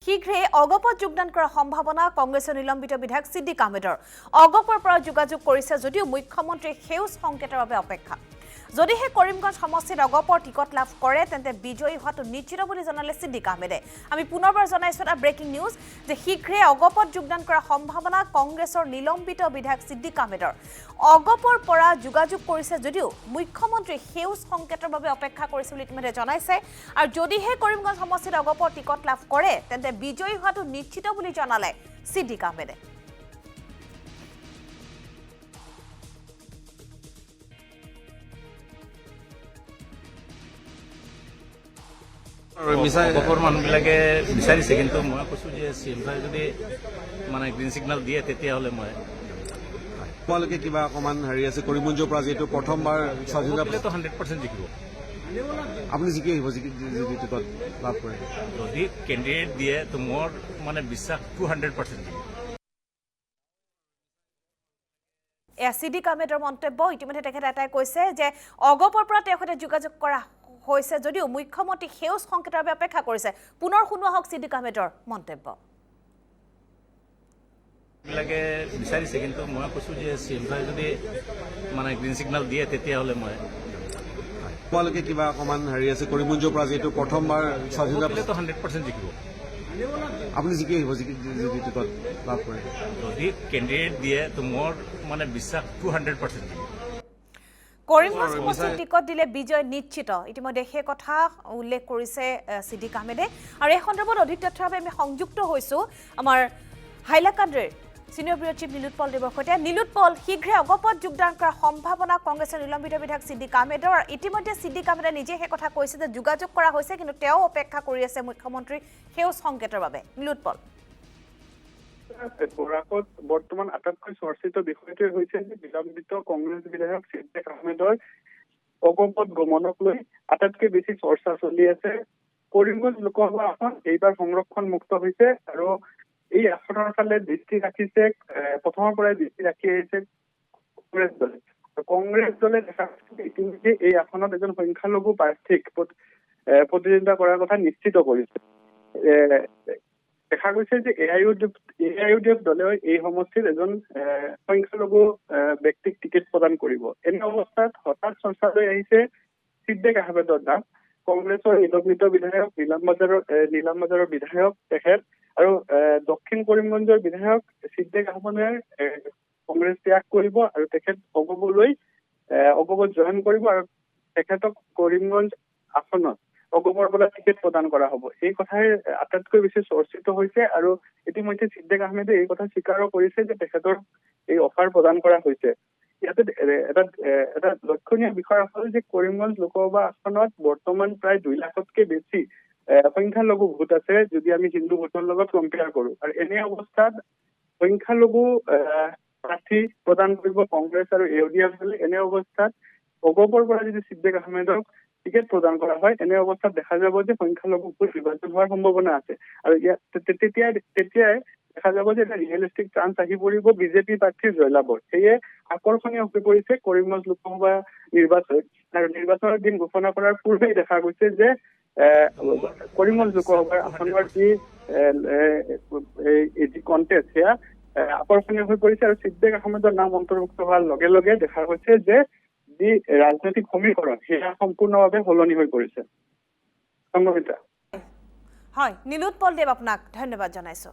শীঘ্ৰে অগপত যোগদান কৰাৰ সম্ভাৱনা কংগ্ৰেছৰ নিলম্বিত বিধায়ক সিদ্দিক আহমেদৰ অগপৰ পৰা যোগাযোগ কৰিছে যদিও মুখ্যমন্ত্ৰী সেউজ সংকেতৰ বাবে অপেক্ষা যদিহে কৰিমগঞ্জ সমষ্টিত অগপৰ টিকট লাভ কৰে তেন্তে বিজয়ী হোৱাটো নিশ্চিত বুলি জনালে সিদ্দিক আহমেদে আমি পুনৰবাৰ জনাইছো এটা ব্ৰেকিং নিউজ যে শীঘ্ৰে অগপত যোগদান কৰাৰ সম্ভাৱনা কংগ্ৰেছৰ নিলম্বিত বিধায়ক সিদ্দিক আহমেদৰ অগপৰ পৰা যোগাযোগ কৰিছে যদিও মুখ্যমন্ত্ৰী সেউজ সংকেতৰ বাবে অপেক্ষা কৰিছে বুলি ইতিমধ্যে জনাইছে আৰু যদিহে কৰিমগঞ্জ সমষ্টিত অগপৰ টিকট লাভ কৰে তেন্তে বিজয়ী হোৱাটো নিশ্চিত বুলি জনালে সিদ্দিক আহমেদে অগপৰ মানুহবিলাকে বিচাৰিছে কিন্তু মই কৈছোঁ যে চিএমছাই যদি মানে গ্ৰীণ ছিগনেল দিয়ে তেতিয়াহ'লে মই তোমালোকে কিবা অকণমান হেৰি আছে কৰিমগঞ্জৰ পৰা যিহেতু প্ৰথমবাৰ স্বাধীনতাতো 100% জিকিব আপুনি জিকি আহিব যদি টিকট লাভ কৰে যদি কেণ্ডিডেট দিয়ে তো মোৰ মানে বিশ্বাস 200% জিকিব সিদ্দিক আহমেদৰ মন্তব্য ইতিমধ্যে তেখেতে এটাই কৈছে যে অগপৰ পৰা তেওঁৰ সৈতে যোগাযোগ কৰা হৈছে যদিও মুখ্যমন্ত্ৰী সেউজ সংকেতৰ বাবে অপেক্ষা কৰিছে পুনৰ শুনোৱা হওক সিদ্দিক আহমেদৰ মন্তব্য বিলাকে বিচাৰিছে কিন্তু মই কৈছোঁ যে চিএমছাই যদি মানে গ্ৰীণ ছিগনেল দিয়ে তেতিয়াহ'লে মই তোমালোকে কিবা অকণমান হেৰি আছে কৰিমগঞ্জৰ পৰা যিহেতু প্ৰথমবাৰ স্বাধীনতাতো 100% জিকিব আপুনি জিকি আহিব যদি টিকট লাভ কৰে যদি কেণ্ডিডেট দিয়ে তো মোৰ মানে বিশ্বাস 200% জিকিব কৰিমগঞ্জ সমষ্টিত টিকট দিলে বিজয় নিশ্চিত ইতিমধ্যে সেই কথা উল্লেখ কৰিছে সিদ্দিক আহমেদে আৰু এই সন্দৰ্ভত অধিক তথ্যৰ বাবে আমি সংযুক্ত হৈছোঁ আমাৰ হাইলাকান্দিৰ সিনিয়ৰ ব্যুৰ চিফ নীলোৎপল দেৱৰ সৈতে নীলোৎপল শীঘ্ৰে অগপত যোগদান কৰাৰ সম্ভাৱনা কংগ্ৰেছৰ নিলম্বিত বিধায়ক সিদ্দিক আহমেদৰ ইতিমধ্যে সিদ্দিক আহমেদে নিজে সেই কথা কৈছে যে যোগাযোগ কৰা হৈছে কিন্তু তেওঁ অপেক্ষা কৰি আছে মুখ্যমন্ত্ৰীৰ সেউজ সংকেতৰ বাবে নীলোৎপল বৰাকত বৰ্তমান আটাইতকৈ চৰ্চিত বিষয়টোৱে হৈছে যে বিলম্বিত কংগ্ৰেছ বিধায়ক সিদ্দিক আহমেদৰ অগপত গমনক লৈ আটাইতকৈ বেছি চৰ্চা চলি আছে কৰিমগঞ্জ লোকসভা আসন এইবাৰ সংৰক্ষণ মুক্ত হৈছে আৰু এই আসনৰ ফালে দৃষ্টি ৰাখিছে প্ৰথমৰ পৰাই দৃষ্টি ৰাখি আহিছে কংগ্ৰেছ দলে দেখা ইতিমধ্যে এই আসনত এজন সংখ্যালঘু প্ৰাৰ্থীক প্ৰতিদ্বন্দ্বিতা কৰাৰ কথা নিশ্চিত কৰিছে দেখা গৈছে যে এআইইউডিএফ দলে এই সমষ্টিত এজন সংখ্যালঘু ব্যক্তিক টিকেট প্ৰদান কৰিব এনে অৱস্থাত হঠাৎ চৰ্চালৈ আহিছে সিদ্দিক আহমেদৰ নাম কংগ্ৰেছৰ নিলম্বিত বিধায়ক নীলামবাজাৰৰ বিধায়ক তেখেত আৰু দক্ষিণ কৰিমগঞ্জৰ বিধায়ক সিদ্দিক আহমেদে কংগ্ৰেছ ত্যাগ কৰিব আৰু তেখেত অগপত জইন কৰিব আৰু তেখেতক কৰিমগঞ্জ আসনত অগপৰ পৰা টিকেট প্ৰদান কৰা হ'ব এই কথাই আটাইতকৈ বেছি চৰ্চিত হৈছে আৰু ইতিমধ্যে সিদ্দিক আহমেদে এই কথা স্বীকাৰো কৰিছে যে তেখেতৰ এই অফাৰ প্ৰদান কৰা হৈছে ইয়াতে এটা লক্ষণীয় বিষয় হ'ল যে কৰিমগঞ্জ লোকসভা আসনত বৰ্তমান প্ৰায় 2 লাখতকৈ বেছি সংখ্যালঘু ভোট আছে যদি আমি হিন্দু ভোটৰ লগত কম্পেয়াৰ কৰো আৰু এনে অৱস্থাত সংখ্যালঘু প্ৰাৰ্থী প্ৰদান কৰিব কংগ্ৰেছ আৰু ইউডিএফ দলে এনে অৱস্থাত অগপৰ পৰা যদি সিদ্দিক আহমেদক টিকেট প্ৰদান কৰা হয় এনে অৱস্থাত দেখা যাব যে সংখ্যালঘু ভোট নিৰ্বাচন হোৱাৰ সম্ভাৱনা আছে আৰু তেতিয়াই দেখা যাব যে এটা ৰিয়েলিষ্টিক চান্স আহি পৰিব বিজেপি প্ৰাৰ্থীৰ জয়লাভৰ সেয়ে আকৰ্ষণীয় হৈ পৰিছে কৰিমগঞ্জ লোকসভা নিৰ্বাচন আৰু নিৰ্বাচনৰ দিন ঘোষণা কৰাৰ পূৰ্বেই দেখা গৈছে যে কৰিমগঞ্জ লোকসভাৰ আসনৰ যি কণ্টেষ্ট সেয়া আকৰ্ষণীয় হৈ পৰিছে আৰু সিদ্দিক আহমেদৰ নাম অন্তৰ্ভুক্ত হোৱাৰ লগে লগে দেখা গৈছে যে যি ৰাজনৈতিক সমীকৰণ সেয়া সম্পূৰ্ণভাৱে সলনি হৈ পৰিছে হয় নীলোৎপল দেৱ আপোনাক ধন্যবাদ জনাইছো